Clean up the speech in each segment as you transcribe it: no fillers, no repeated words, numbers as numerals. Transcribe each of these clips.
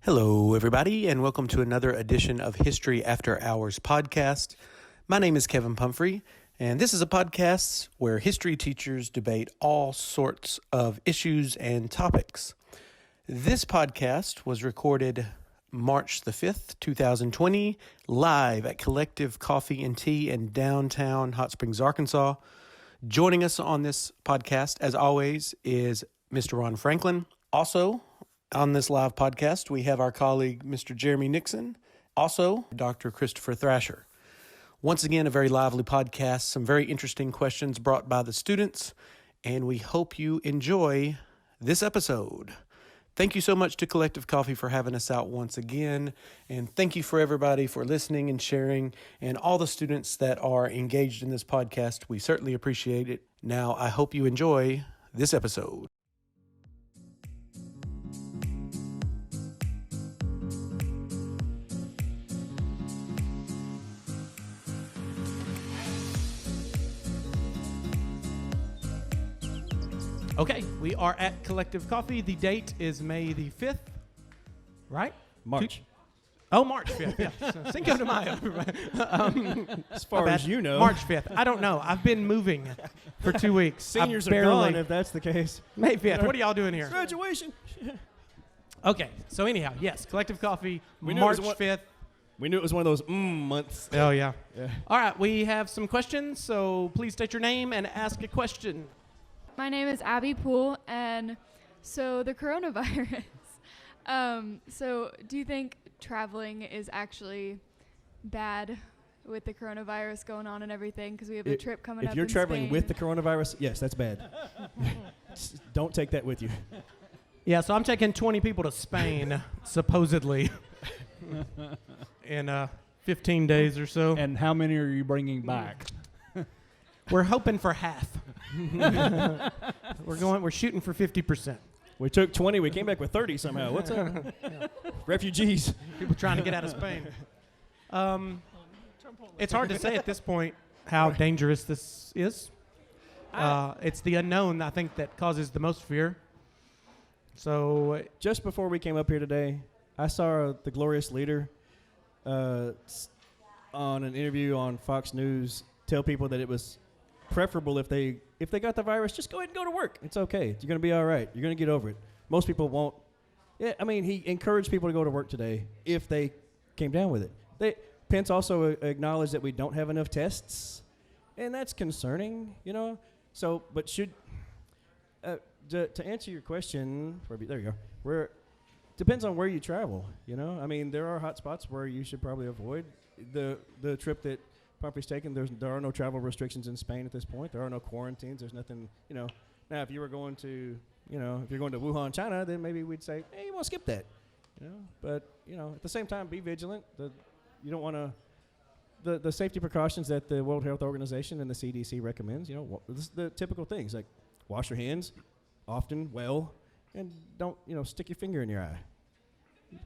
Hello, everybody, and welcome to another edition of History After Hours podcast. My name is Kevin Pumphrey, and this is a podcast where history teachers debate all sorts of issues and topics. This podcast was recorded March the 5th, 2020, live at Kollective Coffee and Tea in downtown Hot Springs, Arkansas. Joining us on this podcast, as always, is Mr. Ron Franklin. Also, on this live podcast, we have our colleague, Mr. Jeremy Nixon, also Dr. Christopher Thrasher. Once again, a very lively podcast, some very interesting questions brought by the students, and we hope you enjoy this episode. Thank you so much to Kollective Coffee for having us out once again, and thank you for everybody for listening and sharing, and all the students that are engaged in this podcast. We certainly appreciate it. Now, I hope you enjoy this episode. Okay, we are at Kollective Coffee. The date is May the 5th, right? March. March 5th, yeah. Cinco de Mayo. As far as you know. March 5th. I don't know. I've been moving for 2 weeks. Seniors are gone if that's the case. May 5th. What are y'all doing here? Graduation. Okay, so anyhow, yes, Kollective Coffee, March 5th. We knew it was one of those months. Oh, yeah. All right, we have some questions, so please state your name and ask a question. My name is Abby Poole, and so the coronavirus. So do you think traveling is actually bad with the coronavirus going on and everything? Because we have a trip coming up. If you're traveling Spain. with the coronavirus, yes, that's bad. Don't take that with you. Yeah, so I'm taking 20 people to Spain, supposedly, in 15 days or so. And how many are you bringing back? We're hoping for half. We're shooting for 50%. We took 20, we came back with 30 somehow. What's up? Refugees. People trying to get out of Spain. It's hard to say at this point how dangerous this is. It's the unknown, I think, that causes the most fear. So just before we came up here today, I saw the glorious leader on an interview on Fox News tell people that it was preferable if they got the virus, just go ahead and go to work. It's okay. You're going to be all right. You're going to get over it. Most people won't. Yeah, I mean, he encouraged people to go to work today if they came down with it. Pence also acknowledged that we don't have enough tests, and that's concerning, you know. So, but to answer your question, there you go. Depends on where you travel, you know. I mean, there are hot spots where you should probably avoid the trip that Pumphrey's taken. There are no travel restrictions in Spain at this point. There are no quarantines. There's nothing, you know. Now, if you were going to, if you're going to Wuhan, China, then maybe we'd say, hey, you want to skip that, you know. But, at the same time, be vigilant. You don't want to, the safety precautions that the World Health Organization and the CDC recommends, this is the typical things, like wash your hands often, well, and don't, stick your finger in your eye.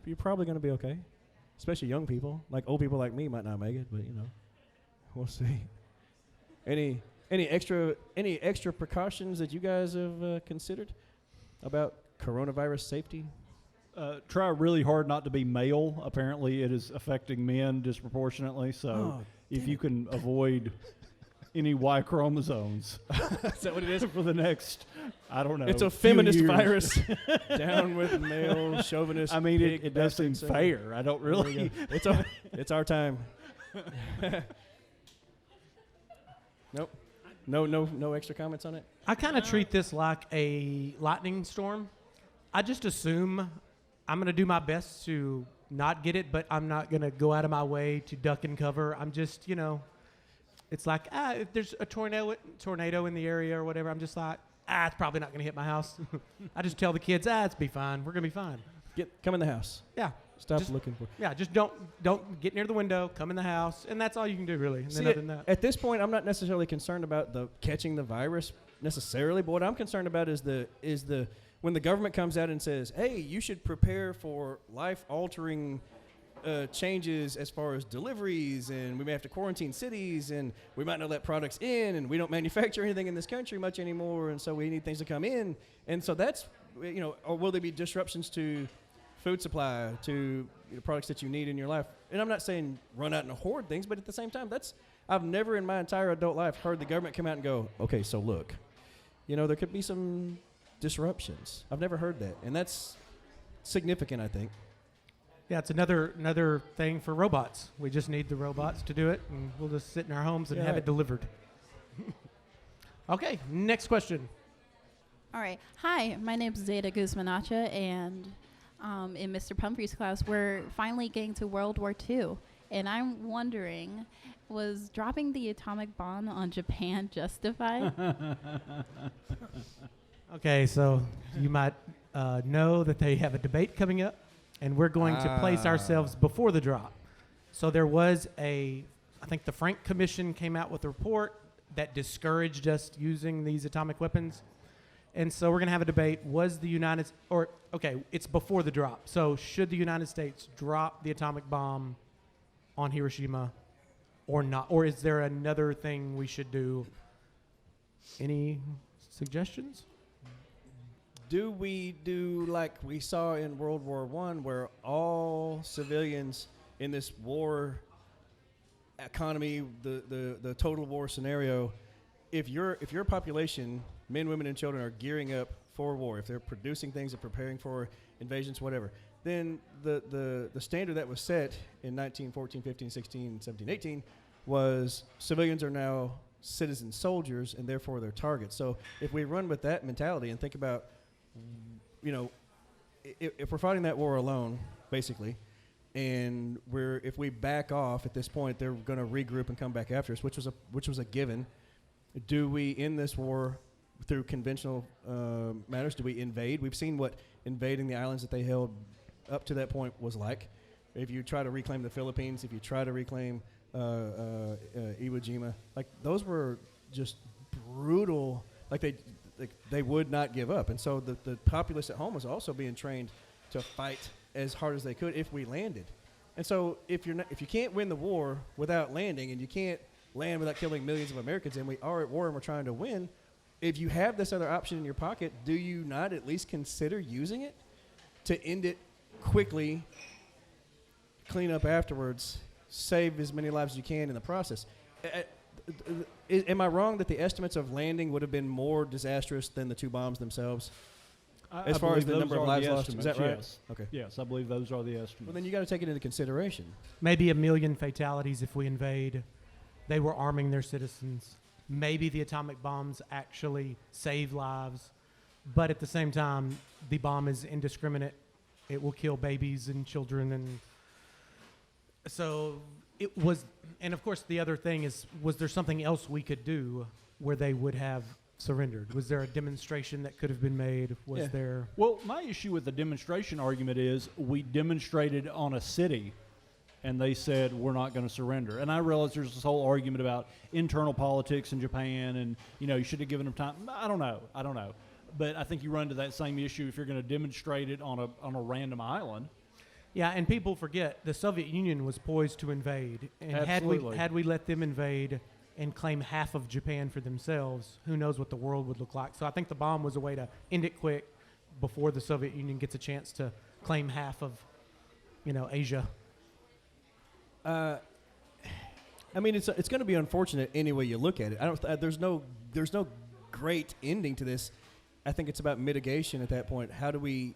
You're probably going to be okay, especially young people. Like old people like me might not make it, but, we'll see. Any extra precautions that you guys have considered about coronavirus safety? Try really hard not to be male. Apparently, it is affecting men disproportionately. So, if you can avoid any Y chromosomes, is that what it is for the next? I don't know. It's a feminist virus. Down with male chauvinist. I mean, it does seem fair. I don't really. It's our time. Nope. No extra comments on it? I kind of treat this like a lightning storm. I just assume I'm going to do my best to not get it, but I'm not going to go out of my way to duck and cover. I'm just, it's like, if there's a tornado in the area or whatever, I'm just like, it's probably not going to hit my house. I just tell the kids, it's be fine. We're going to be fine. Come in the house. Yeah. Stop looking for. Yeah, just don't get near the window. Come in the house, and that's all you can do, really. And See, other than that, at this point, I'm not necessarily concerned about catching the virus necessarily, but what I'm concerned about is when the government comes out and says, "Hey, you should prepare for life-altering changes as far as deliveries, and we may have to quarantine cities, and we might not let products in, and we don't manufacture anything in this country much anymore, and so we need things to come in." And so that's, or will there be disruptions to food supply to products that you need in your life. And I'm not saying run out and hoard things, but at the same time, I've never in my entire adult life heard the government come out and go, okay, so look, there could be some disruptions. I've never heard that, and that's significant, I think. Yeah, it's another thing for robots. We just need the robots to do it, and we'll just sit in our homes and have it delivered. Okay, next question. All right. Hi, my name's Zeta Guzmanacha, and in Mr. Pumphrey's class, we're finally getting to World War II. And I'm wondering, was dropping the atomic bomb on Japan justified? Okay, so you might know that they have a debate coming up, and we're going to place ourselves before the drop. So there was I think the Frank Commission came out with a report that discouraged us using these atomic weapons. And so we're going to have a debate. It's before the drop. So should the United States drop the atomic bomb on Hiroshima or not? Or is there another thing we should do? Any suggestions? Do we do like we saw in World War I, where all civilians in this war economy, the total war scenario, if your population, men, women, and children, are gearing up for war, if they're producing things and preparing for invasions, whatever, then the standard that was set in 1914, 15, 16, 17, 18 was civilians are now citizen soldiers and therefore they're targets. So if we run with that mentality and think about, if we're fighting that war alone, basically, and if we back off at this point, they're going to regroup and come back after us, which was a given. Do we end this war through conventional matters? Do we invade? We've seen what invading the islands that they held up to that point was like. If you try to reclaim the Philippines, if you try to reclaim Iwo Jima, like those were just brutal. They would not give up, and so the populace at home was also being trained to fight as hard as they could if we landed. And so if you can't win the war without landing, and you can't land without killing millions of Americans, and we are at war and we're trying to win, if you have this other option in your pocket, do you not at least consider using it to end it quickly, clean up afterwards, save as many lives as you can in the process? Am I wrong that the estimates of landing would have been more disastrous than the two bombs themselves? As far as the number of lives lost, is that right? Yes. Okay. Yes, I believe those are the estimates. Well, then you got to take it into consideration. Maybe 1 million fatalities if we invade. They were arming their citizens. Maybe the atomic bombs actually save lives. But at the same time, the bomb is indiscriminate. It will kill babies and children. And so it was, and of course the other thing is, was there something else we could do where they would have surrendered? Was there a demonstration that could have been made? Was there? Well, my issue with the demonstration argument is we demonstrated on a city and they said we're not going to surrender. And I realize there's this whole argument about internal politics in Japan and, you should have given them time. I don't know. But I think you run into that same issue if you're going to demonstrate it on a random island. Yeah, and people forget the Soviet Union was poised to invade. And Absolutely. had we let them invade and claim half of Japan for themselves, who knows what the world would look like. So I think the bomb was a way to end it quick before the Soviet Union gets a chance to claim half of, Asia. It's going to be unfortunate any way you look at it. There's no great ending to this. I think it's about mitigation at that point. How do we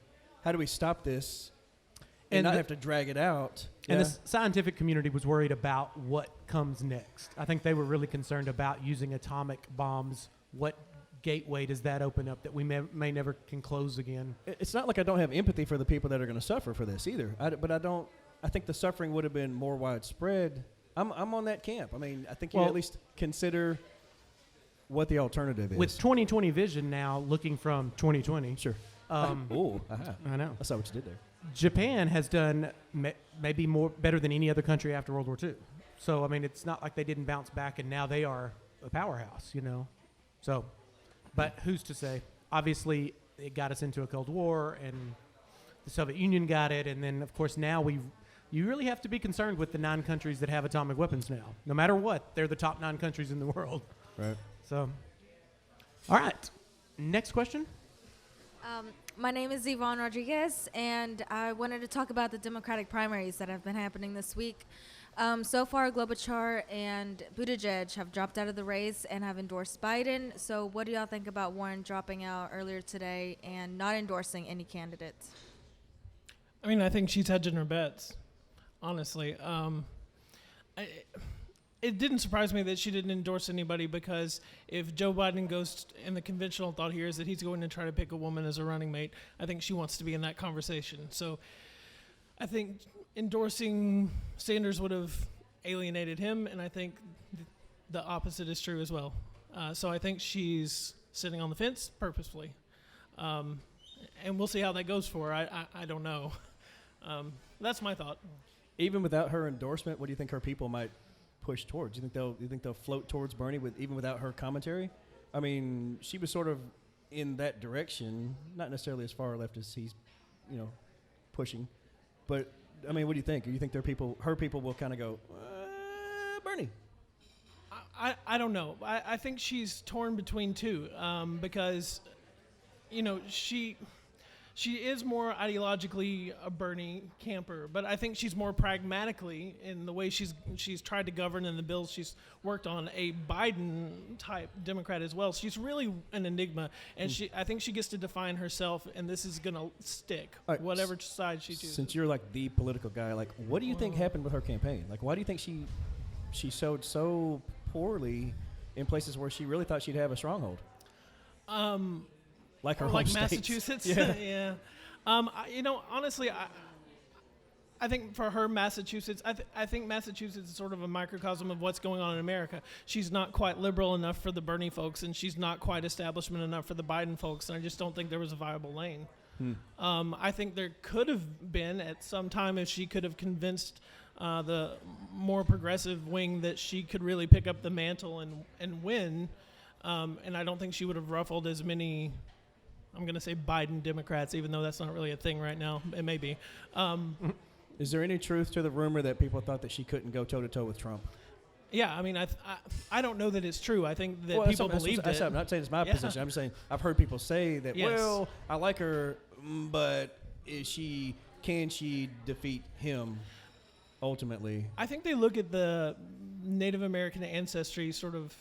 stop this and not have to drag it out? And the scientific community was worried about what comes next. I think they were really concerned about using atomic bombs. What gateway does that open up that we may never can close again? It's not like I don't have empathy for the people that are going to suffer for this either. I think the suffering would have been more widespread. I'm on that camp. I think you at least consider what the alternative is. With 2020 vision now, looking from 2020. Sure. I know. I saw what you did there. Japan has done maybe better than any other country after World War II. So, it's not like they didn't bounce back and now they are a powerhouse, So, but who's to say? Obviously, it got us into a Cold War and the Soviet Union got it. And then, of course, now you really have to be concerned with the 9 countries that have atomic weapons now. No matter what, they're the top 9 countries in the world. Right. So, all right. Next question. My name is Yvonne Rodriguez, and I wanted to talk about the Democratic primaries that have been happening this week. So far, Klobuchar and Buttigieg have dropped out of the race and have endorsed Biden. So what do y'all think about Warren dropping out earlier today and not endorsing any candidates? I mean, I think she's hedging her bets, honestly. It didn't surprise me that she didn't endorse anybody, because if Joe Biden goes and the conventional thought here is that he's going to try to pick a woman as a running mate, I think she wants to be in that conversation. So I think endorsing Sanders would have alienated him, and I think the opposite is true as well. So I think she's sitting on the fence purposefully. And we'll see how that goes for her. I don't know. That's my thought. Even without her endorsement, what do you think her people might push towards? You think they'll float towards Bernie even without her commentary? I mean, she was sort of in that direction, not necessarily as far left as he's, pushing. But I mean, what do you think? Do you think her people will kind of go, Bernie? I don't know. I think she's torn between two, because, she is more ideologically a Bernie camper, but I think she's more pragmatically in the way she's tried to govern and the bills she's worked on a Biden type Democrat as well. She's really an enigma, and I think she gets to define herself, and this is gonna stick, right, whatever side she chooses. Since you're like the political guy, like, what do you think happened with her campaign? Like, why do you think she showed so poorly in places where she really thought she'd have a stronghold? Like her home like states. Massachusetts. Yeah. Honestly, I think for her, Massachusetts, I think Massachusetts is sort of a microcosm of what's going on in America. She's not quite liberal enough for the Bernie folks, and she's not quite establishment enough for the Biden folks, and I just don't think there was a viable lane. I think there could have been at some time if she could have convinced the more progressive wing that she could really pick up the mantle and win, and I don't think she would have ruffled as many, I'm going to say Biden Democrats, even though that's not really a thing right now. It may be. Is there any truth to the rumor that people thought that she couldn't go toe-to-toe with Trump? Yeah, I mean, I don't know that it's true. I think that people believed it. I'm not saying it's my position. I'm saying I've heard people say that, well, I like her, but can she defeat him ultimately? I think they look at the Native American ancestry sort of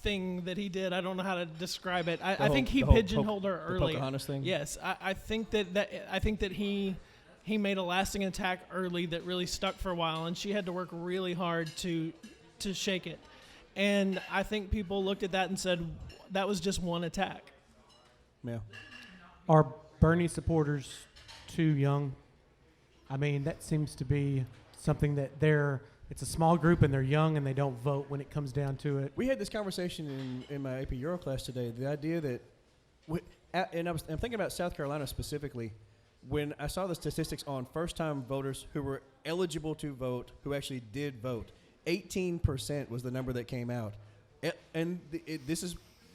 thing that he did. I don't know how to describe it. I think he pigeonholed her early. The Pocahontas thing? Yes, I think that he made a lasting attack early that really stuck for a while, and she had to work really hard to shake it. And I think people looked at that and said that was just one attack. Yeah. Are Bernie supporters too young? I mean, that seems to be something that it's a small group and they're young and they don't vote when it comes down to it. We had this conversation in my AP Euro class today. The idea that, I'm thinking about South Carolina specifically, when I saw the statistics on first-time voters who were eligible to vote, who actually did vote, 18% was the number that came out. And this is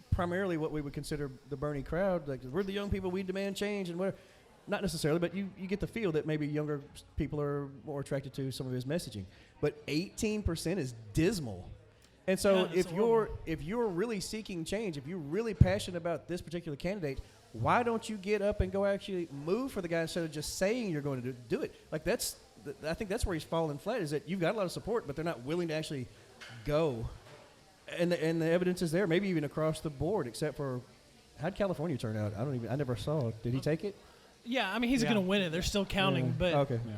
primarily what we would consider the Bernie crowd. Like, we're the young people, we demand change, and we're not necessarily, but you get the feel that maybe younger people are more attracted to some of his messaging. But 18% is dismal. And so if you're really seeking change, if you're really passionate about this particular candidate, why don't you get up and go actually move for the guy instead of just saying you're going to do it? Like, I think that's where he's falling flat, is that you've got a lot of support, but they're not willing to actually go. And the evidence is there, maybe even across the board, except for, how'd California turn out? I never saw it. Did he take it? Yeah, I mean, he's going to win it. They're still counting, but okay. Yeah.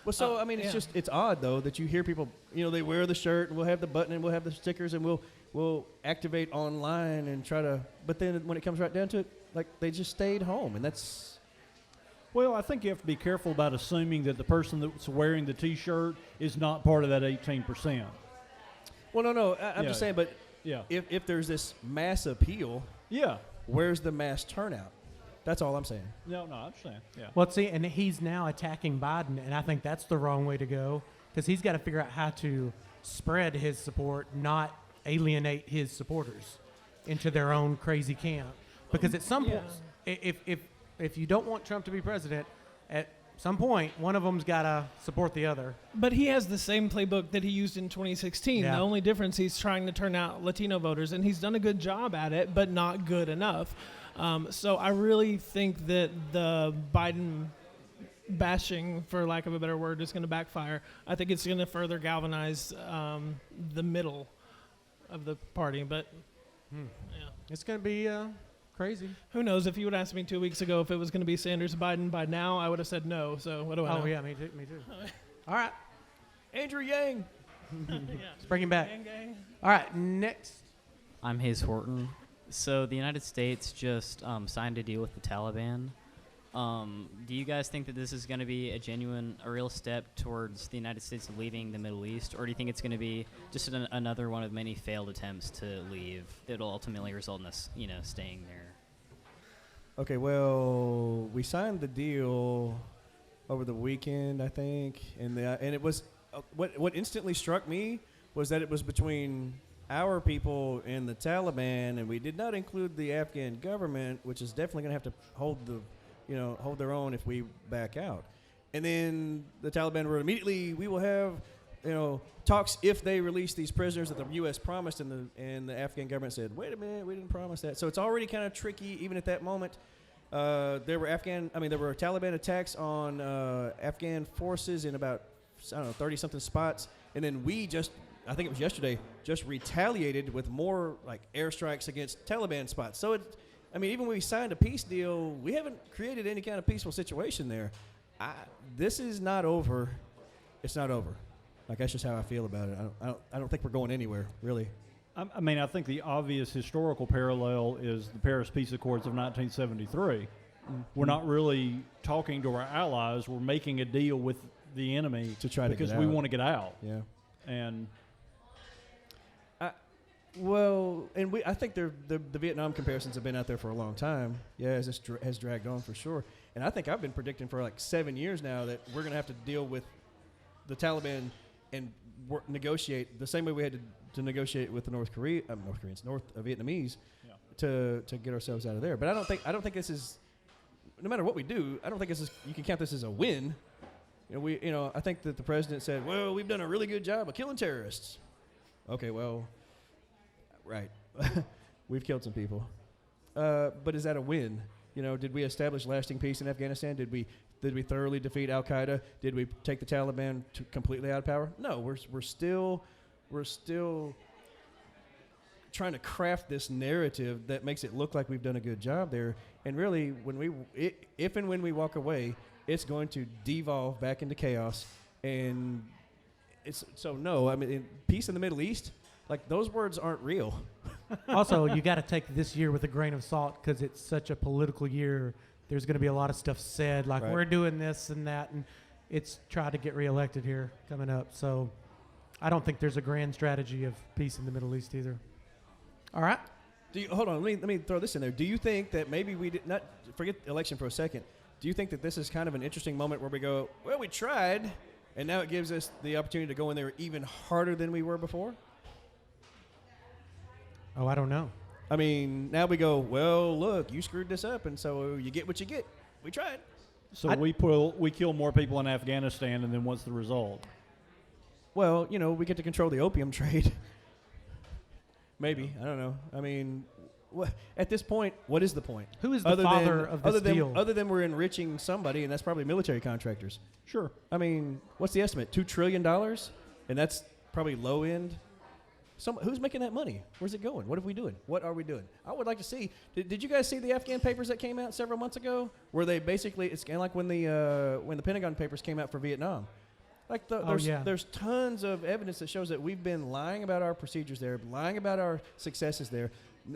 Well, so I mean, it's odd though that you hear people, they wear the shirt and we'll have the button and we'll have the stickers and we'll activate online and try to, but then when it comes right down to it, like, they just stayed home, and that's. Well, I think you have to be careful about assuming that the person that's wearing the T-shirt is not part of that 18%. Well, no, I'm just saying, but if there's this mass appeal, where's the mass turnout? That's all I'm saying. No, I understand. Yeah. Well, see, and he's now attacking Biden, and I think that's the wrong way to go, because he's got to figure out how to spread his support, not alienate his supporters into their own crazy camp. Because at some point, if you don't want Trump to be president, at some point, one of them's got to support the other. But he has the same playbook that he used in 2016. Yeah. The only difference, he's trying to turn out Latino voters, and he's done a good job at it, but not good enough. So I really think that the Biden bashing, for lack of a better word, is going to backfire. I think it's going to further galvanize the middle of the party. But yeah. It's going to be crazy. Who knows? If you would ask me 2 weeks ago if it was going to be Sanders Biden by now, I would have said no. So what do I know? Oh, yeah, me too. All right. Andrew Yang. Let's bring him back. Gang, gang. All right, next. I'm Hayes Horton. So the United States just signed a deal with the Taliban. Do you guys think that this is going to be a real step towards the United States leaving the Middle East, or do you think it's going to be just another one of many failed attempts to leave that will ultimately result in us, staying there? Okay, well, we signed the deal over the weekend, I think, and it was what instantly struck me was that it was between our people and the Taliban, and we did not include the Afghan government, which is definitely going to have to hold their own if we back out. And then the Taliban were immediately, we will have, talks if they release these prisoners that the U.S. promised, and the Afghan government said, wait a minute, we didn't promise that. So it's already kind of tricky, even at that moment. There were Taliban attacks on Afghan forces in about, 30-something spots. And then we I think it was yesterday, just retaliated with more like airstrikes against Taliban spots. So even when we signed a peace deal, we haven't created any kind of peaceful situation there. This is not over. It's not over. Like, that's just how I feel about it. I don't think we're going anywhere, really. I think the obvious historical parallel is the Paris Peace Accords of 1973. Mm-hmm. We're not really talking to our allies. We're making a deal with the enemy to try to because get we out. want to get out. Yeah. And I think the Vietnam comparisons have been out there for a long time. Yeah, this has dragged on for sure. And I think I've been predicting for like 7 years now that we're going to have to deal with the Taliban and negotiate the same way we had to negotiate with the North Vietnamese to get ourselves out of there. But I don't think this is, no matter what we do, I don't think you can count this as a win. I think that the president said, well, we've done a really good job of killing terrorists. Okay, well, right. We've killed some people. But is that a win? Did we establish lasting peace in Afghanistan? Did we thoroughly defeat Al-Qaeda? Did we take the Taliban completely out of power? No, we're still trying to craft this narrative that makes it look like we've done a good job there. And really, if and when we walk away, it's going to devolve back into chaos. And peace in the Middle East, like, those words aren't real. Also, you got to take this year with a grain of salt because it's such a political year. There's going to be a lot of stuff said, like, we're doing this and that, and it's trying to get reelected here coming up. So I don't think there's a grand strategy of peace in the Middle East either. All right. Hold on, let me throw this in there. Do you think that maybe we did not, forget the election for a second, do you think that this is kind of an interesting moment where we go, well, we tried, and now it gives us the opportunity to go in there even harder than we were before? Oh, I don't know. Now we go, well, look, you screwed this up, and so you get what you get. We tried. So we kill more people in Afghanistan, and then what's the result? Well, we get to control the opium trade. Maybe. I don't know. At this point, what is the point? Who is the father of this deal? Other than we're enriching somebody, and that's probably military contractors. Sure. What's the estimate? $2 trillion? And that's probably low end. Who's making that money? Where's it going? What are we doing? What are we doing? I would like to see. Did you guys see the Afghan papers that came out several months ago? Where they basically, it's kind of like when the Pentagon papers came out for Vietnam. Like there's tons of evidence that shows that we've been lying about our procedures there, lying about our successes there.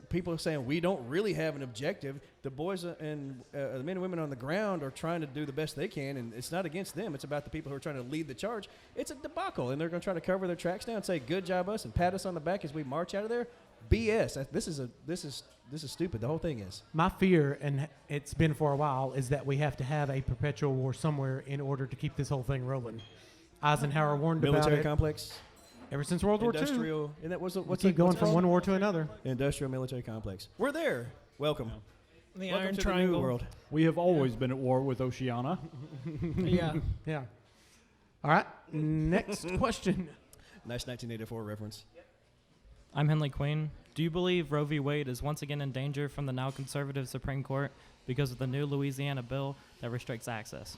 People are saying we don't really have an objective. The boys and the men and women on the ground are trying to do the best they can, and it's not against them. It's about the people who are trying to lead the charge. It's a debacle, and they're going to try to cover their tracks now and say, "Good job, us," and pat us on the back as we march out of there. BS. This is stupid. The whole thing is. My fear, and it's been for a while, is that we have to have a perpetual war somewhere in order to keep this whole thing rolling. Eisenhower warned about it. Military complex. Ever since World War II. Industrial. And that was what's keep going what's from called? one war to another. Industrial military complex. We're there. Welcome. The Welcome Iron to Triangle. the new world. We have always been at war with Oceania. Yeah. Yeah. All right. Next question. Nice 1984 reference. I'm Henley Queen. Do you believe Roe v. Wade is once again in danger from the now conservative Supreme Court because of the new Louisiana bill that restricts access?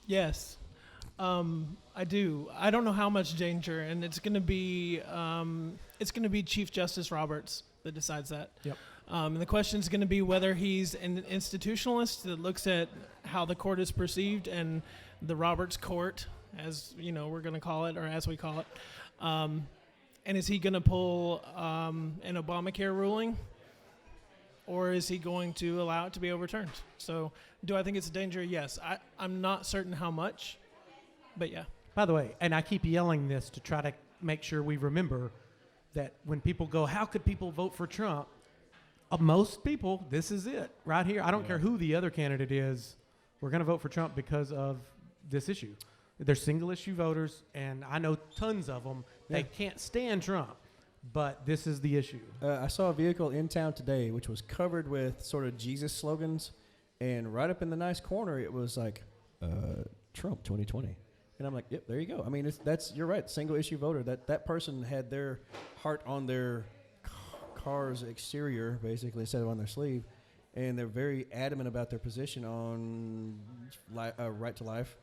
Yes, I do. I don't know how much danger, and it's going to be Chief Justice Roberts that decides that. Yep. And the question is going to be whether he's an institutionalist that looks at how the court is perceived and the Roberts Court, as we're going to call it, or as we call it. And is he going to pull an Obamacare ruling, or is he going to allow it to be overturned? So do I think it's a danger? Yes. I'm not certain how much, but yeah. By the way, and I keep yelling this to try to make sure we remember that when people go, how could people vote for Trump? Most people, this is it right here. I don't care who the other candidate is. We're going to vote for Trump because of this issue. They're single issue voters, and I know tons of them. They can't stand Trump, but this is the issue. I saw a vehicle in town today which was covered with sort of Jesus slogans, and right up in the nice corner it was like, Trump 2020. And I'm like, yep, there you go. I mean, you're right, single issue voter. That person had their heart on their car's exterior, basically, instead of on their sleeve, and they're very adamant about their position on right to life.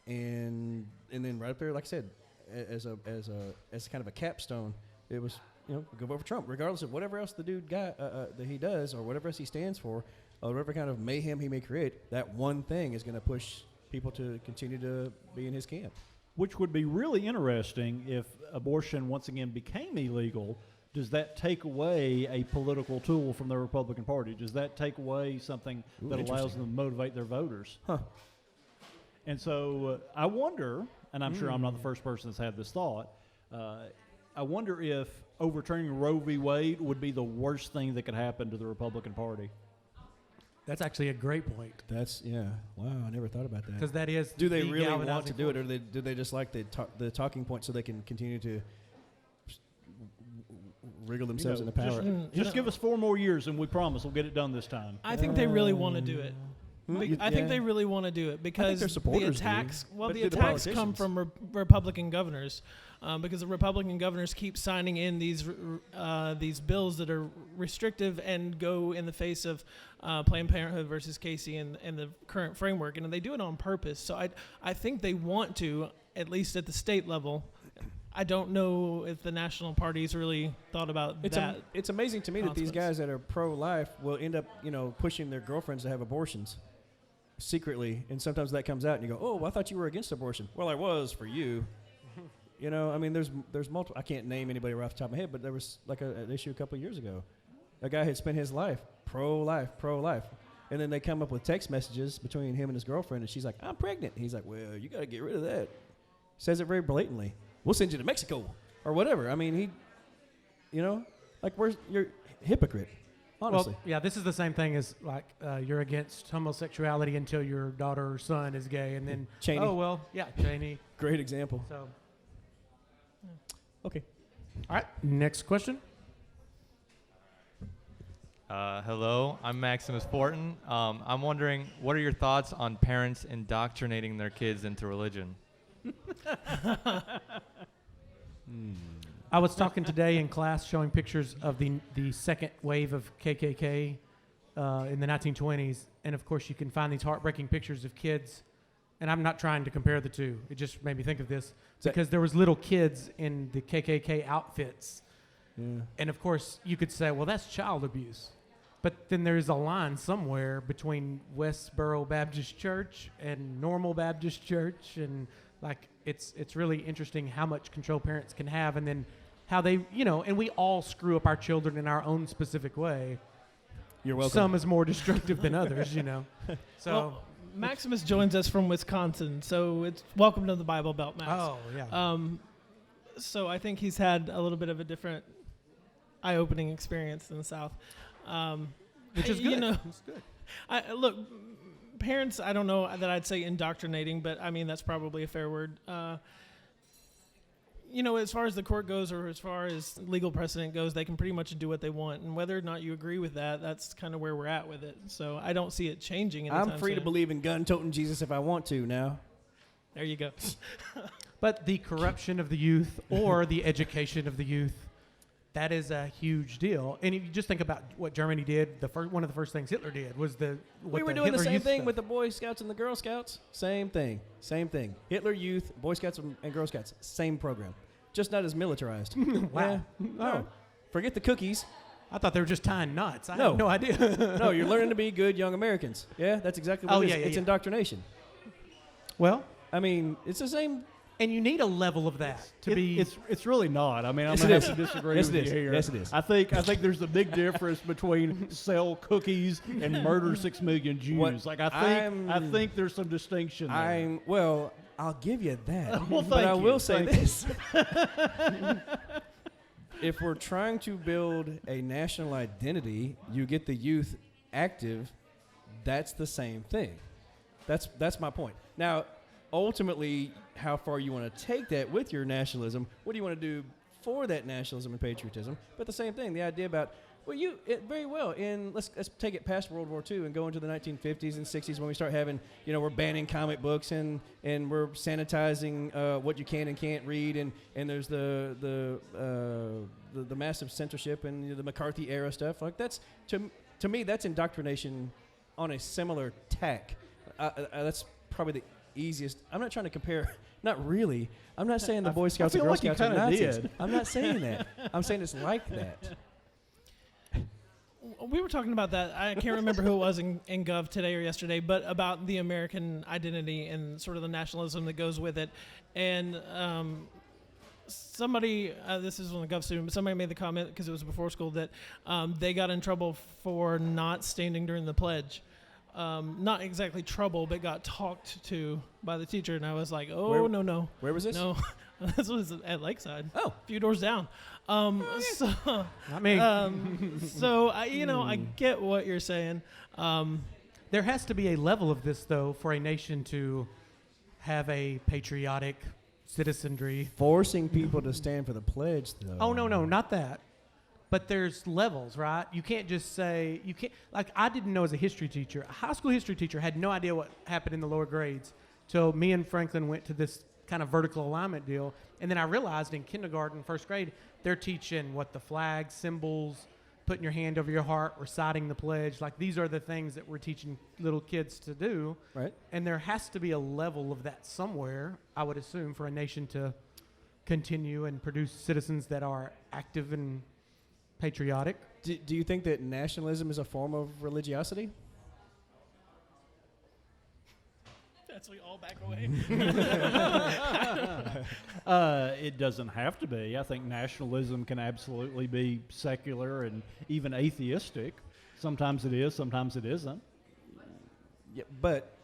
And then right up there, like I said, as kind of a capstone, it was go vote for Trump, regardless of whatever else the dude got that he does, or whatever else he stands for, or whatever kind of mayhem he may create. That one thing is going to push people to continue to be in his camp. Which would be really interesting if abortion once again became illegal. Does that take away a political tool from the Republican Party? Does that take away something that allows them to motivate their voters? Huh. And so I wonder, and I'm sure I'm not the first person that's had this thought, I wonder if overturning Roe v. Wade would be the worst thing that could happen to the Republican Party. That's actually a great point. Wow, I never thought about that. Because that is do they the really want galvanizing to do it, force. or do they just like the talking point so they can continue to wriggle themselves into power? Just give us 4 more years, and we promise we'll get it done this time. I think they really want to do it. I think they really want to do it because their supporters the attacks. do. Well, But the do the attacks come politicians? from Republican governors, because the Republican governors keep signing in these bills that are restrictive and go in the face of Planned Parenthood versus Casey and the current framework, and they do it on purpose. So I think they want to, at least at the state level. I don't know if the national parties really thought about that. It's amazing to me that these guys that are pro-life will end up, pushing their girlfriends to have abortions secretly, and sometimes that comes out, and you go, "Oh, well, I thought you were against abortion." Well, I was for you. I mean, there's multiple. I can't name anybody right off the top of my head, but there was like an issue a couple of years ago. A guy had spent his life pro-life, and then they come up with text messages between him and his girlfriend, and she's like, "I'm pregnant." He's like, "Well, you got to get rid of that." Says it very blatantly. We'll send you to Mexico or whatever. I mean, you're hypocrite, honestly. Well, yeah, this is the same thing as like you're against homosexuality until your daughter or son is gay, and then Cheney. Oh well, yeah, Cheney. Great example. So, Okay. all right, next question. Hello, I'm Maximus Fortin. I'm wondering, what are your thoughts on parents indoctrinating their kids into religion? I was talking today in class showing pictures of the second wave of KKK in the 1920s, and of course you can find these heartbreaking pictures of kids, and I'm not trying to compare the two. It just made me think of this because there was little kids in the KKK outfits, and of course you could say, well, that's child abuse. But then there's a line somewhere between Westboro Baptist Church and Normal Baptist Church, and like it's really interesting how much control parents can have, and then how they, and we all screw up our children in our own specific way. You're welcome. Some is more destructive than others, So Well, Maximus joins us from Wisconsin, so it's welcome to the Bible Belt, Max. Oh, yeah. So I think he's had a little bit of a different eye-opening experience in the South. Which is good. It's good. Look, parents, I don't know that I'd say indoctrinating, but I mean, that's probably a fair word. As far as the court goes, or as far as legal precedent goes, they can pretty much do what they want. And whether or not you agree with that, that's kind of where we're at with it. So I don't see it changing anytime I'm free to soon. believe in gun-toting Jesus if I want to now. There you go. But the corruption of the youth or the education of the youth that is a huge deal. And if you just think about what Germany did, one of the first things Hitler did was we were doing the same thing with the Boy Scouts and the Girl Scouts. Same thing. Hitler Youth, Boy Scouts and Girl Scouts, same program. Just not as militarized. Wow. Yeah. Oh, forget the cookies. I thought they were just tying knots. I No. had no idea. No, you're learning to be good young Americans. Yeah, that's exactly what it is. It's indoctrination. Well, I mean, it's the same. and you need a level of that to be. It's really not. I mean, I'm Yes, gonna it have is. to disagree Yes, with it you is. here. Yes, it is. I think there's a big difference between sell cookies and murder 6 million Jews. What I think there's some distinction there. I'll give you that. Well, but I thank will you. say Thank this. If we're trying to build a national identity, you get the youth active, that's the same thing. That's my point. Now, ultimately, how far you want to take that with your nationalism, what do you want to do for that nationalism and patriotism? But the same thing, the idea about, let's take it past World War II and go into the 1950s and 60s when we start having, we're banning comic books and we're sanitizing what you can and can't read, and there's the massive censorship and the McCarthy era stuff. Like that's to me that's indoctrination on a similar tack. That's probably the easiest. I'm not trying to compare. Not really. I'm not saying the Boy Scouts and feel Girl like you Scouts are kinda Nazis. did. I'm not saying that. I'm saying it's like that. We were talking about that. I can't remember who it was in Gov today or yesterday, but about the American identity and sort of the nationalism that goes with it. And somebody, this is on the Gov student, but somebody made the comment, because it was before school, that they got in trouble for not standing during the pledge. Not exactly trouble, but got talked to by the teacher. And I was like, no. Where was this? No, this was at Lakeside. Oh. A few doors down. So, I mean, I get what you're saying. there has to be a level of this, though, for a nation to have a patriotic citizenry. Forcing people to stand for the pledge, though. Oh, no, not that. But there's levels, right? You can't just say, like I didn't know as a history teacher, a high school history teacher had no idea what happened in the lower grades till me and Franklin went to this kind of vertical alignment deal. And then I realized in kindergarten, first grade, they're teaching what the flag, symbols, putting your hand over your heart, reciting the pledge. Like these are the things that we're teaching little kids to do. Right. And there has to be a level of that somewhere, I would assume, for a nation to continue and produce citizens that are active and patriotic. Do you think that nationalism is a form of religiosity? That's we all back away. It doesn't have to be. I think nationalism can absolutely be secular and even atheistic. Sometimes it is, sometimes it isn't. Yeah, but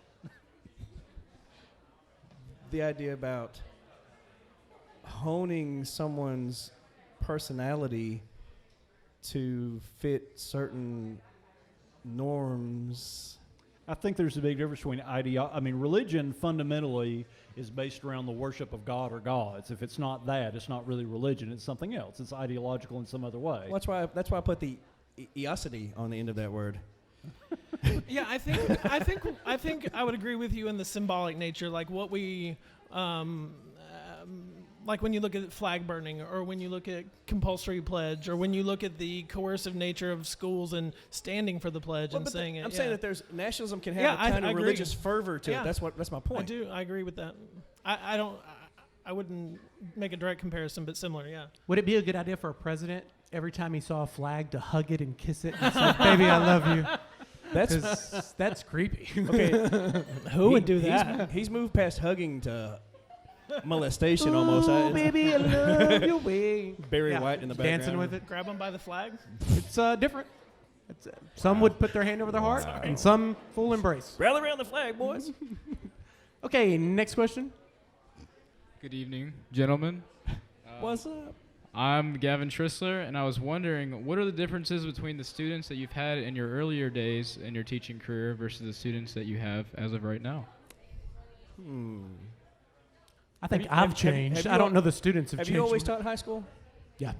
the idea about honing someone's personality to fit certain norms. I think there's a big difference between religion fundamentally is based around the worship of God or gods. If it's not that, it's not really religion. It's something else. It's ideological in some other way. Well, that's why I put the eosity on the end of that word. Yeah, I think I would agree with you in the symbolic nature, like what we, like when you look at flag burning, or when you look at compulsory pledge, or when you look at the coercive nature of schools and standing for the pledge and saying it. I'm saying that there's nationalism can have a kind of religious fervor to it. That's my point. I agree with that. I wouldn't make a direct comparison, but similar, yeah. Would it be a good idea for a president every time he saw a flag to hug it and kiss it and say, "Baby, I love you"? That's creepy. Okay, who would do that? He's moved past hugging to molestation almost. Oh, baby, I love your way. Barry White in the background. Dancing with it. Grab them by the flag? It's different. Some would put their hand over their heart, and some full embrace. Rally around the flag, boys. Okay, next question. Good evening, gentlemen. What's up? I'm Gavin Trissler, and I was wondering, what are the differences between the students that you've had in your earlier days in your teaching career versus the students that you have as of right now? I think I've changed. I don't know the students have changed. Have you always taught high school? Yeah.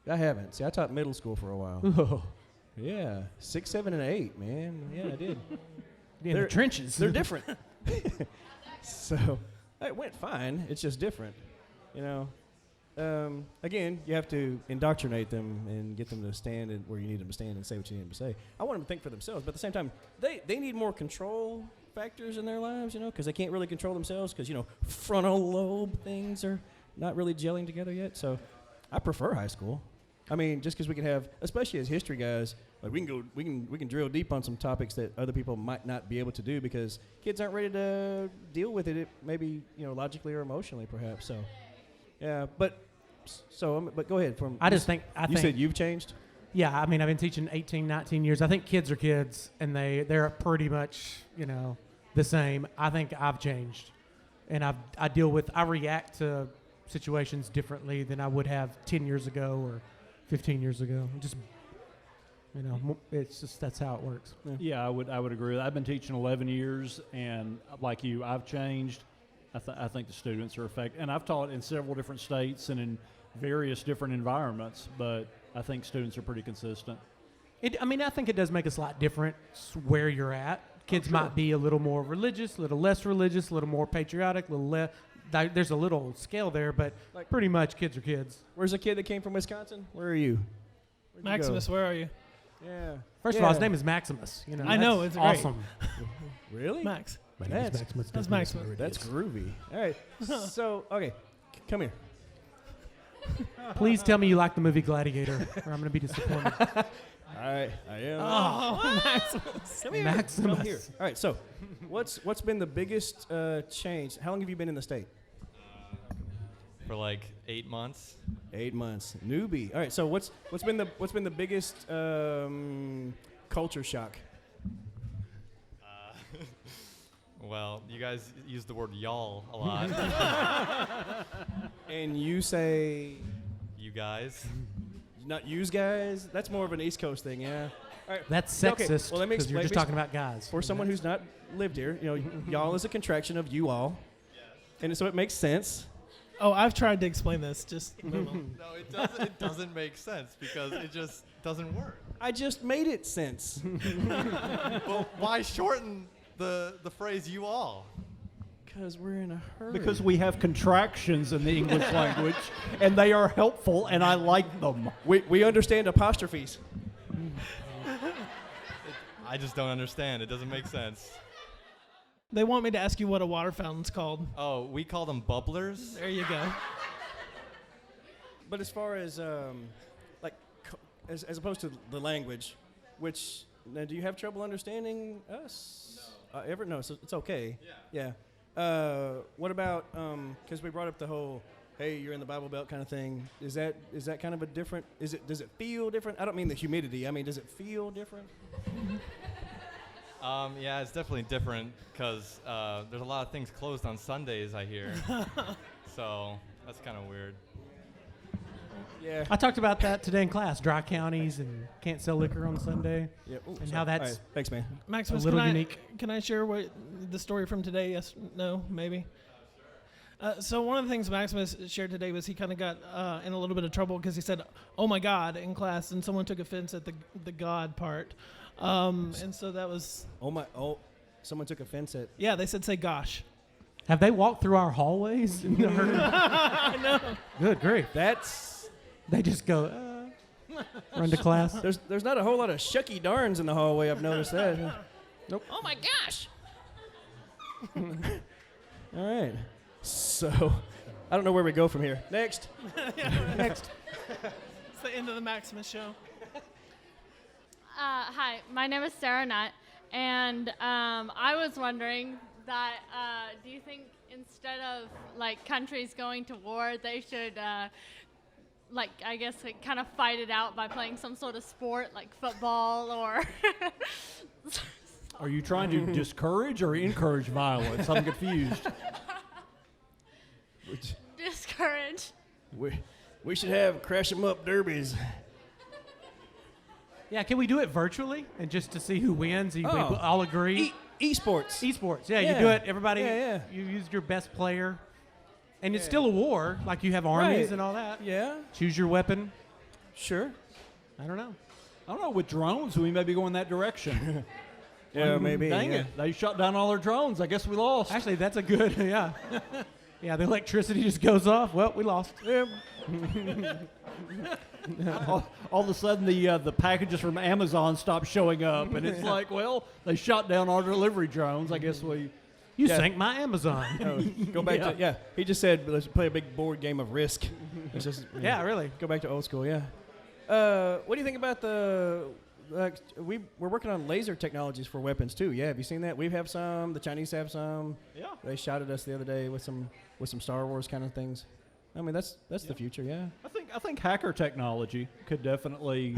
I haven't. See, I taught middle school for a while. Oh. Yeah. 6, 7, and 8, man. Yeah, I did. In the trenches. They're different. So it went fine. It's just different. You know, again, you have to indoctrinate them and get them to stand where you need them to stand and say what you need them to say. I want them to think for themselves, but at the same time, they need more control factors in their lives, because they can't really control themselves because, frontal lobe things are not really gelling together yet. So I prefer high school. I mean, just because we can have, especially as history guys, like we can drill deep on some topics that other people might not be able to do because kids aren't ready to deal with it maybe, logically or emotionally perhaps. So, yeah, but go ahead. I you think said you've changed? Yeah, I mean, I've been teaching 18, 19 years. I think kids are kids, and they're pretty much, the same. I think I've changed, and I react to situations differently than I would have 10 years ago or 15 years ago. Just, it's just that's how it works. Yeah, I would agree with that. I've been teaching 11 years, and like you, I've changed. I think the students are affected, and I've taught in several different states and in various different environments, but I think students are pretty consistent. I think it does make us a lot different where you're at. Kids might be a little more religious, a little less religious, a little more patriotic, a little less. There's a little scale there, but pretty much kids are kids. Where's a kid that came from Wisconsin? Where are you? Maximus, where are you? Yeah. First of all, his name is Maximus. I know, it's awesome. Really? Max. My name is Maximus. That's Maximus. That's groovy. All right. So, okay, come here. Please tell me you like the movie Gladiator, or I'm going to be disappointed. I am. Oh, Maximus. Come here. Maximus. Come here. All right. So, what's been the biggest change? How long have you been in the state? For like 8 months. 8 months. Newbie. All right. So what's been the biggest culture shock? Well, you guys use the word y'all a lot. And you say You guys. not use guys. That's more of an East Coast thing, yeah. All right. That's sexist. Well, let me because you're just talking about guys. For someone who's not lived here, y'all is a contraction of you all, and so it makes sense. Oh, I've tried to explain this. Just No, it doesn't. It doesn't make sense because it just doesn't work. I just made it sense. Well, why shorten the phrase "you all"? Because we're in a hurry. Because we have contractions in the English language, and they are helpful, and I like them. We understand apostrophes. I just don't understand. It doesn't make sense. they want me to ask you what a water fountain's called. Oh, we call them bubblers. There you go. But as far as as opposed to the language, which now, do you have trouble understanding us? No. No, so it's okay. Yeah. What about because we brought up the whole, hey, you're in the Bible Belt kind of thing. Is that kind of a different? Does it feel different? I don't mean the humidity. I mean, does it feel different? Yeah, it's definitely different because there's a lot of things closed on Sundays, I hear. So that's kind of weird. Yeah. I talked about that today in class. Dry counties and can't sell liquor on Sunday. Yeah. Ooh, and sorry. how that's All right. Thanks, man. Maximus, a little unique. Can I share the story from today? Yes, no, maybe. So one of the things Maximus shared today was he kind of got in a little bit of trouble because he said, "Oh my God," in class, and someone took offense at the God part, and so that was. Someone took offense at. Yeah, they said, "Say gosh." Have they walked through our hallways? And heard No. Good grief. They just go, run to class. There's not a whole lot of shucky darns in the hallway. I've noticed that. Nope. Oh my gosh. All right. So, I don't know where we go from here. Next. Next. It's the end of the Maximus show. Hi, my name is Sarah Nutt, and I was wondering that do you think instead of countries going to war, they should kind of fight it out by playing some sort of sport like football or? Are you trying to discourage or encourage violence? I'm confused. Discourage. We should have crash 'em up derbies. Yeah, can we do it virtually and just to see who wins? We all agree. Esports. Esports. Yeah, you do it. Everybody. Yeah. You use your best player, and it's still a war. Like you have armies and all that. Yeah. Choose your weapon. Sure. I don't know. With drones, we may be going that direction. Yeah, maybe. Dang it. They shut down all their drones. I guess we lost. Actually, that's a good, yeah. Yeah, the electricity just goes off. Well, we lost. Yeah. All of a sudden, the packages from Amazon stop showing up, and it's like, well, they shot down our delivery drones. I guess You sank my Amazon. Go back to He just said let's play a big board game of Risk. It's just Yeah, really. Go back to old school. Yeah. What do you think about we're working on laser technologies for weapons too. Yeah, have you seen that? We have some. The Chinese have some. Yeah. They shot at us the other day with some Star Wars kind of things. I mean, that's the future. Yeah. I think hacker technology could definitely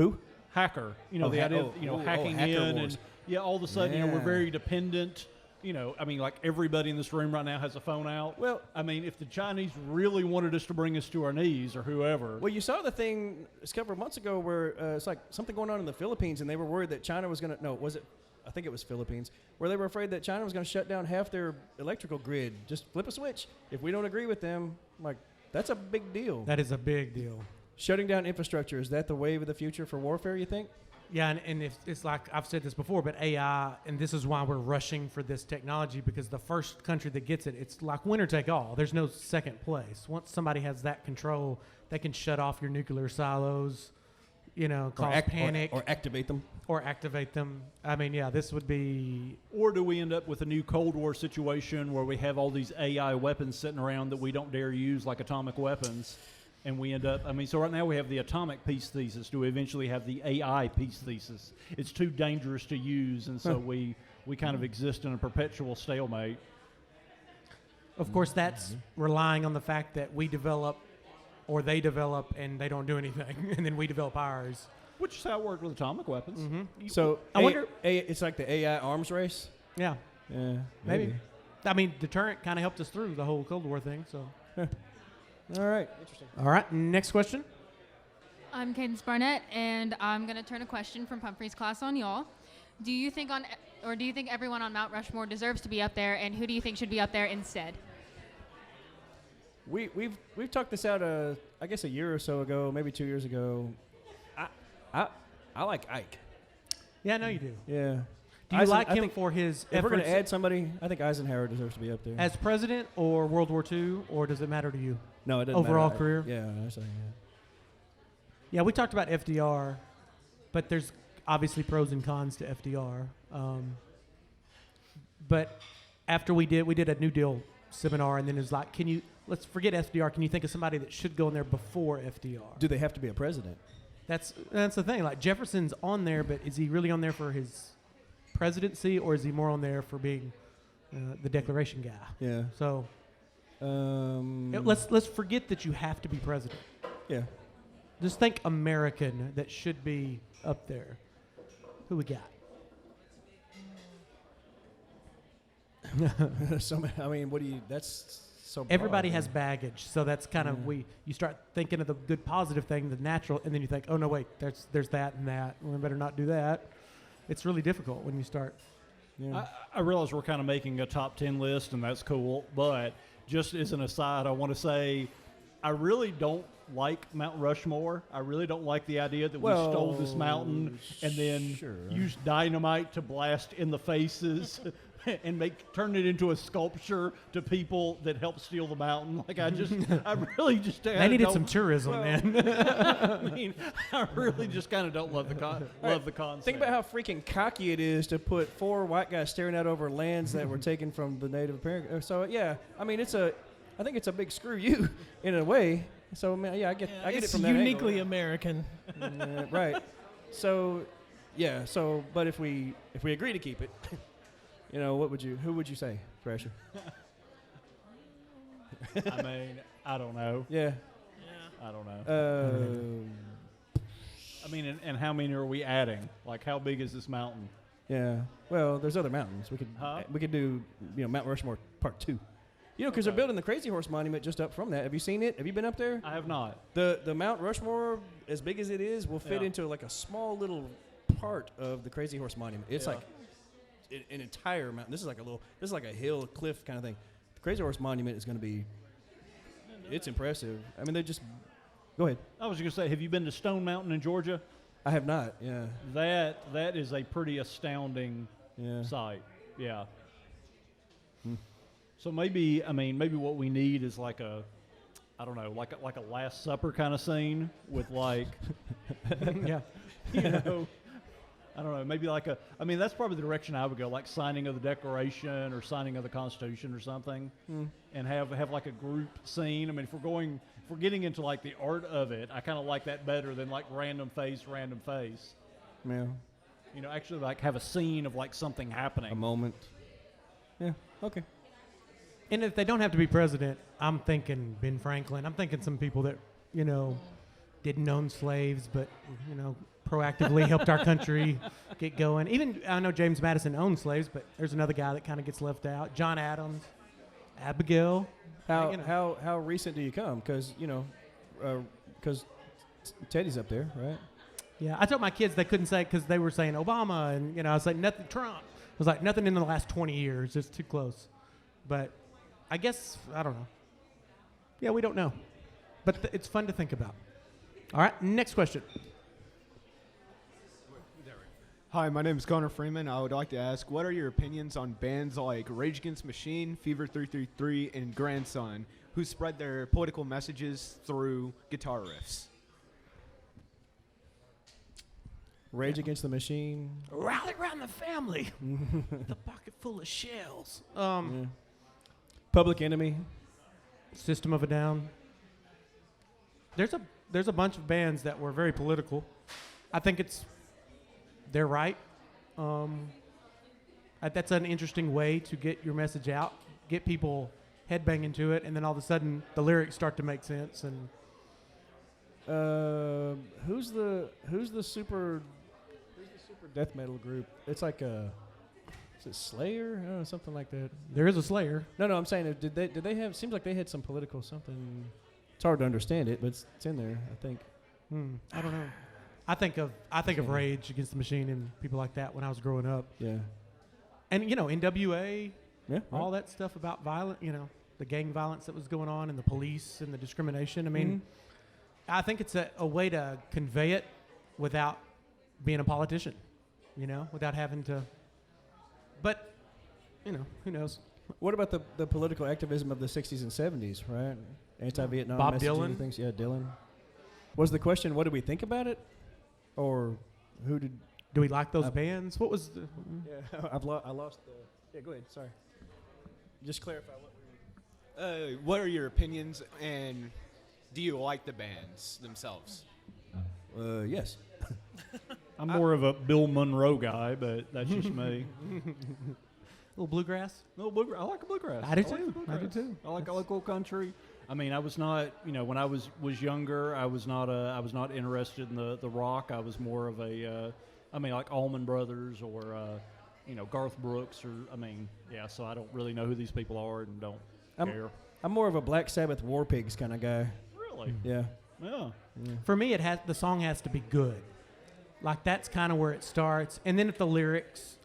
hacker. You know, Oh, the idea of hacking hacker in wars. and all of a sudden we're Yeah. very dependent. I mean, like everybody in this room right now has a phone out. Well, I mean, if the Chinese really wanted us to bring us to our knees or whoever. Well, you saw the thing a couple of months ago where it's like something going on in the Philippines, and they were worried that China was going to. No, was it? I think it was Philippines, where they were afraid that China was going to shut down half their electrical grid. Just flip a switch. If we don't agree with them, like that's a big deal. That is a big deal. Shutting down infrastructure, is that the wave of the future for warfare, you think? Yeah, and it's like I've said this before, but AI, and this is why we're rushing for this technology, because the first country that gets it, it's like winner take all. There's no second place. Once somebody has that control, they can shut off your nuclear silos, cause panic. Or activate them. Or activate them. I mean, yeah, this would be... Or do we end up with a new Cold War situation where we have all these AI weapons sitting around that we don't dare use, like atomic weapons? And we end up, so right now we have the atomic peace thesis. Do we eventually have the AI peace thesis? It's too dangerous to use, and so we kind of exist in a perpetual stalemate. Of course, that's relying on the fact that we develop, or they develop, and they don't do anything, and then we develop ours. Which is how it worked with atomic weapons. Mm-hmm. So I wonder... it's like the AI arms race? Yeah. Yeah, maybe. I mean, deterrent kind of helped us through the whole Cold War thing, so... All right. Interesting. All right. Next question. I'm Cadence Barnett, and I'm going to turn a question from Pumphrey's class on y'all. Do you think everyone on Mount Rushmore deserves to be up there, and who do you think should be up there instead? We've talked this out I guess a year or so ago, maybe 2 years ago. I like Ike. Yeah, I know you do. Yeah. Do you like him for his If we're going to efforts add somebody, I think Eisenhower deserves to be up there. as president or World War II, or does it matter to you? No, it doesn't Overall matter. career? Yeah, I say, Yeah, we talked about FDR, but there's obviously pros and cons to FDR. But after we did a New Deal seminar, and then it was like, let's forget FDR. Can you think of somebody that should go in there before FDR? Do they have to be a president? That's the thing. Like Jefferson's on there, but is he really on there for his presidency, or is he more on there for being the Declaration guy? Yeah. So let's forget that you have to be president. Yeah. Just think American that should be up there. Who we got? That's so broad. Everybody has baggage, so that's kind of you start thinking of the good positive thing, the natural, and then you think, oh no, wait, there's that and that. We better not do that. It's really difficult when you start. Yeah. I realize we're kind of making a top 10 list, and that's cool, but just as an aside, I want to say I really don't like Mount Rushmore. I really don't like the idea that we stole this mountain and then used dynamite to blast in the faces and turn it into a sculpture to people that helped steal the mountain. Like I really just they needed some tourism, man. I really just kind of don't love the concept. Think about how freaking cocky it is to put 4 white guys staring out over lands that were taken from the Native Americans. So yeah, I mean I think it's a big screw you in a way. So I get it from that angle. It's uniquely American. Right. So yeah. So but if we agree to keep it. Who would you say, Thrasher? I don't know. Yeah. I don't know. And how many are we adding? Like, how big is this mountain? Yeah. Well, there's other mountains. We could do, Mount Rushmore Part 2. Because they're building the Crazy Horse Monument just up from that. Have you seen it? Have you been up there? I have not. The Mount Rushmore, as big as it is, will fit into like a small little part of the Crazy Horse Monument. It's like an entire mountain. This is like a hill, a cliff kind of thing. The Crazy Horse Monument is going to be, it's impressive. I mean, go ahead. I was going to say, have you been to Stone Mountain in Georgia? I have not, yeah. That is a pretty astounding sight, yeah. So maybe what we need is like a, I don't know, like a Last Supper kind of scene with like, Yeah. you know, I don't know, maybe like that's probably the direction I would go, like signing of the Declaration or signing of the Constitution or something, and have like a group scene. I mean, if we're getting into like the art of it, I kind of like that better than like random face. Yeah. You know, actually like have a scene of like something happening. A moment. Yeah. Okay. And if they don't have to be president, I'm thinking Ben Franklin. I'm thinking some people that, you know, didn't own slaves, but, you know, proactively helped our country get going. Even, I know James Madison owned slaves, but there's another guy that kind of gets left out. John Adams, Abigail. How recent do you come? Because, you know, because Teddy's up there, right? Yeah, I told my kids they couldn't say because they were saying Obama, and, you know, I was like, nothing, Trump. I was like, nothing in the last 20 years. It's too close. But I guess, I don't know. Yeah, we don't know. But it's fun to think about. All right, next question. Hi, my name is Connor Freeman. I would like to ask, what are your opinions on bands like Rage Against the Machine, Fever 333, and Grandson, who spread their political messages through guitar riffs? Rage Against the Machine. Rally around the family. The pocket full of shells. Public Enemy. System of a Down. There's a bunch of bands that were very political. I think they're right. That's an interesting way to get your message out, get people headbanging to it, and then all of a sudden the lyrics start to make sense. And who's the super death metal group? It's like is it Slayer? I don't know, something like that. There is a Slayer. No, I'm saying did they have? Seems like they had some political something. It's hard to understand it, but it's in there. I think. I don't know. I think of Rage Against the Machine and people like that when I was growing up. Yeah. And you know, NWA. Yeah. All that stuff about violence. You know, the gang violence that was going on and the police and the discrimination. I mean, I think it's a way to convey it without being a politician. You know, without having to. But, you know, who knows? What about the political activism of the 60s and 70s, right? Anti-Vietnam Bob messaging Dylan? and things. Yeah, Dylan. Was the question, what did we think about it? Or who did... Do we like those bands? What was the... Yeah, I lost the... Yeah, go ahead. Sorry. Just clarify what What are your opinions, and do you like the bands themselves? Yes. I'm more of a Bill Monroe guy, but that's just me. Little bluegrass? I like a bluegrass. I do too. I like old country. I mean, I was not, you know, when I was younger, I was not interested in the rock. I was more of a, like Allman Brothers or, Garth Brooks so I don't really know who these people are and don't care. I'm more of a Black Sabbath War Pigs kind of guy. Really? Yeah. Yeah. For me, the song has to be good. Like that's kind of where it starts, and then if the lyrics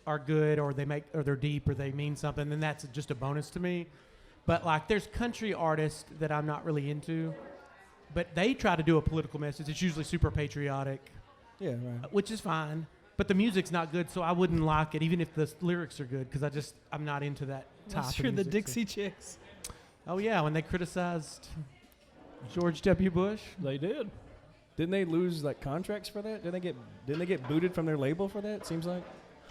are good or they're deep or they mean something, then that's just a bonus to me. But like, there's country artists that I'm not really into, but they try to do a political message. It's usually super patriotic, yeah, right, which is fine. But the music's not good, so I wouldn't like it, even if the lyrics are good, because I'm not into that type That's of for the music. Dixie Chicks. Oh yeah, when they criticized George W. Bush, they did. Didn't they lose like contracts for that? Didn't they get booted from their label for that? Seems like.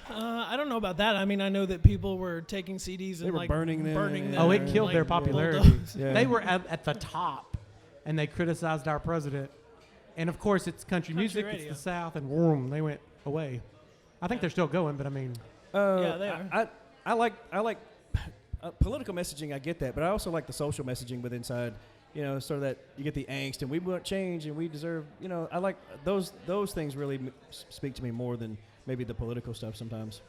I don't know about that. I mean, I know that people were taking CDs and were like burning them. Oh, it killed their popularity. Yeah. They were at the top, and they criticized our president. And of course, it's country music. radio. It's the South, and boom, they went away. I think they're still going, but I mean, yeah, they are. I like political messaging. I get that, but I also like the social messaging with inside. You know, sort of that you get the angst, and we want change, and we deserve. You know, I like those things really speak to me more than maybe the political stuff sometimes.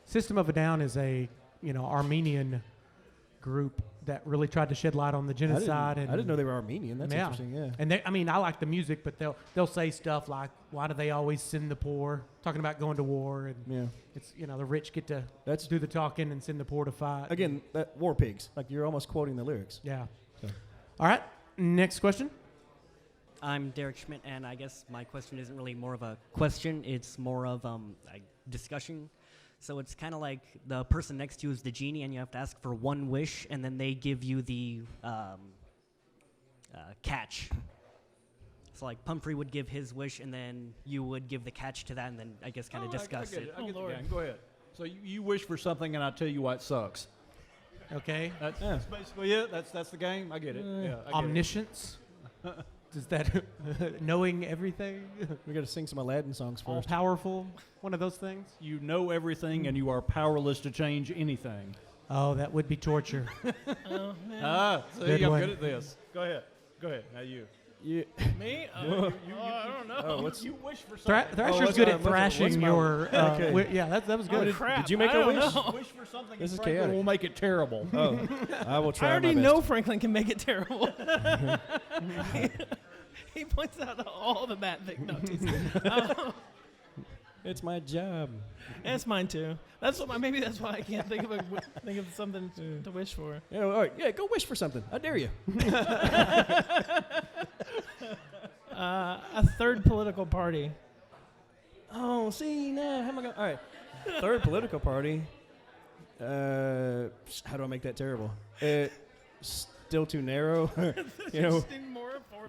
System of a Down is a Armenian group that really tried to shed light on the genocide. I didn't know they were Armenian. That's interesting. Yeah. And I like the music, but they'll say stuff like, "Why do they always send the poor?" Talking about going to war, and it's the rich get to do the talking and send the poor to fight. Again, that War Pigs. Like you're almost quoting the lyrics. Yeah. So. All right. Next question. I'm Derek Schmidt, and I guess my question isn't really more of a question. It's more of a discussion. So it's kind of like the person next to you is the genie, and you have to ask for one wish, and then they give you the catch. So like Pumphrey would give his wish, and then you would give the catch to that, and then I guess kind of discuss it. I get the game. Go ahead. So you wish for something, and I tell you why it sucks. Okay. That's basically it. That's the game. I get it. Yeah. I get Omniscience. Does that knowing everything? We got to sing some Aladdin songs All first. powerful. One of those things. You know everything, and you are powerless to change anything. Oh, that would be torture. Oh, man. See, Good I'm one. good at this. Go ahead. Now you. Me? I don't know. You wish for something. Thrasher's good at thrashing your. Okay. Yeah, that was good. Crap. Did you make I a don't wish? know. Wish for something. This is Franklin chaotic. will make it terrible. Oh, I will try I already my know best. Franklin can make it terrible. He points out all the bad things. No, teasing. It's my job. That's mine too. Maybe that's why I can't think of something to wish for. Yeah, all right. Yeah, go wish for something. I dare you. A third political party. Oh, see, now, how am I going? All right. Third political party. How do I make that terrible? Still too narrow. You know.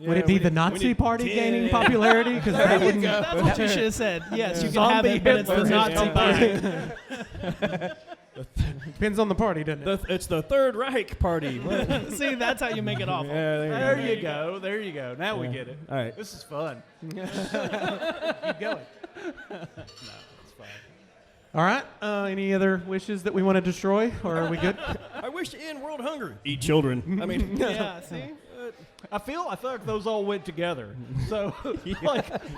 Would it be the Nazi Party gaining popularity? Because that wouldn't. That's what you should have said. Yes, you can have it, but it's the Nazi Party. Depends on the party, doesn't it? It's the Third Reich Party. See, that's how you make it awful. Yeah, There you go. Now we Yeah. get it. All right. This is fun. Keep going. No, it's fine. All right. Any other wishes that we want to destroy, or are we good? I wish to end world hunger. Eat children. I mean, Yeah, see? I feel like those all went together. So,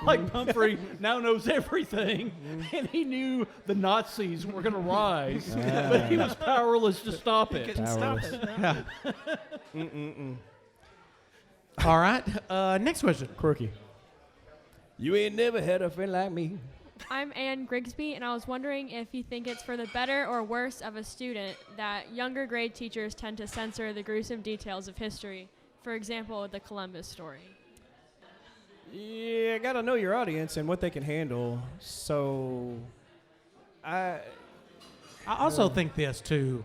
like Pumphrey now knows everything, and he knew the Nazis were going to rise, but he was powerless to stop it. Couldn't stop it. No. All right. Next question. quirky. You ain't never had a friend like me. I'm Ann Grigsby, and I was wondering if you think it's for the better or worse of a student that younger grade teachers tend to censor the gruesome details of history. For example, the Columbus story. Yeah, gotta know your audience and what they can handle. So, I also think this too.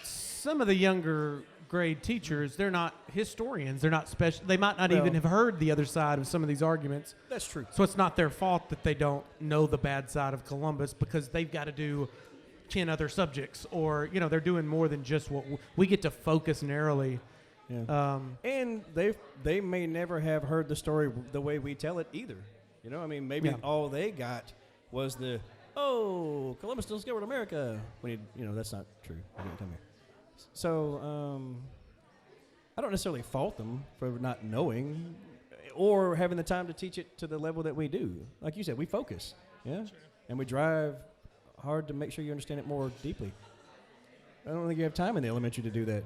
Some of the younger grade teachers, they're not historians. They're not special. They might not even have heard the other side of some of these arguments. That's true. So it's not their fault that they don't know the bad side of Columbus, because they've got to do 10 other subjects, or they're doing more than just what we get to focus narrowly. Yeah. And they may never have heard the story the way we tell it either. I mean, maybe all they got was Columbus discovered America. When that's not true. So I don't necessarily fault them for not knowing or having the time to teach it to the level that we do. Like you said, we focus, and we drive hard to make sure you understand it more deeply. I don't think you have time in the elementary to do that.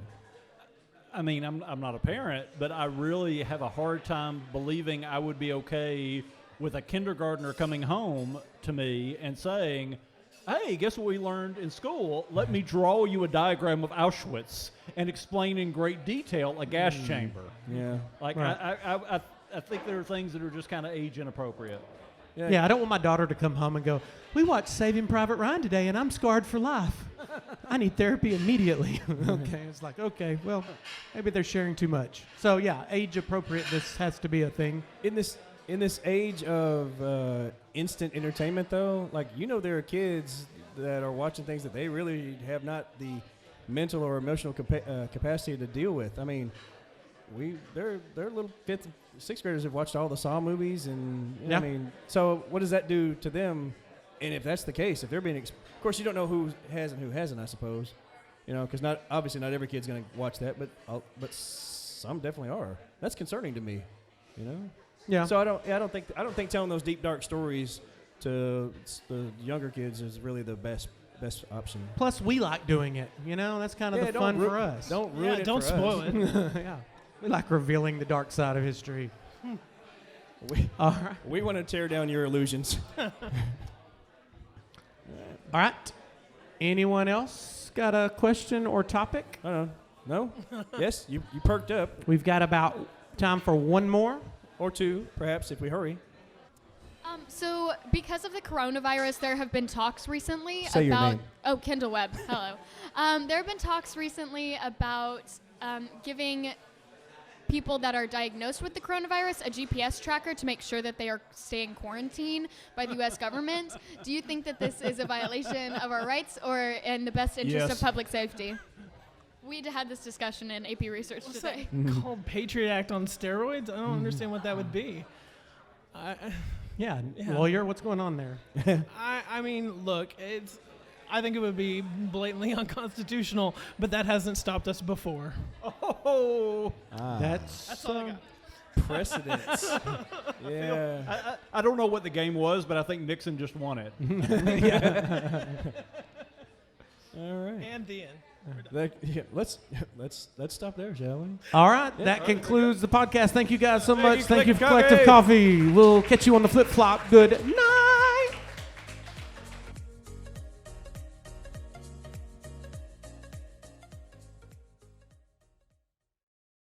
I mean, I'm not a parent, but I really have a hard time believing I would be okay with a kindergartner coming home to me and saying, hey, guess what we learned in school? Let me draw you a diagram of Auschwitz and explain in great detail a gas chamber. Yeah. Like, Right. I think there are things that are just kind of age inappropriate. Yeah, I don't want my daughter to come home and go, we watched Saving Private Ryan today, and I'm scarred for life. I need therapy immediately. Okay, it's like, okay, well, maybe they're sharing too much. So, yeah, age appropriateness has to be a thing. In this age of instant entertainment, though, there are kids that are watching things that they really have not the mental or emotional capacity to deal with. I mean, they're little 5th, 6th graders have watched all the Saw movies, and I mean, so what does that do to them? And if that's the case, if they're being, of course, you don't know who has and who hasn't, I suppose, because obviously not every kid's going to watch that, but some definitely are. That's concerning to me, Yeah. So I don't think telling those deep dark stories to the younger kids is really the best option. Plus, we like doing it. That's kind of the fun for us. Don't ruin it. Don't spoil it. Yeah. We like revealing the dark side of history. All right. We want to tear down your illusions. All right. Anyone else got a question or topic? No? Yes? You perked up. We've got about time for one more. Or two, perhaps, if we hurry. So, because of the coronavirus, there have been talks recently Say your about. name. Oh, Kendall Webb. Hello. There have been talks recently about giving people that are diagnosed with the coronavirus a GPS tracker to make sure that they are staying quarantined by the U.S. government. Do you think that this is a violation of our rights or in the best interest of public safety? We had this discussion in AP Research What's today. that called Patriot Act on steroids? I don't understand what that would be. Yeah, lawyer, what's going on there? I mean, look, I think it would be blatantly unconstitutional, but that hasn't stopped us before. Oh, That's all I got. precedence. Yeah. I don't know what the game was, but I think Nixon just won it. All right. And the end. Let's stop there, shall we? All right, that concludes the podcast. Thank you guys so much. you, Thank you for Collective Collective Coffee. We'll catch you on the flip flop. Good night.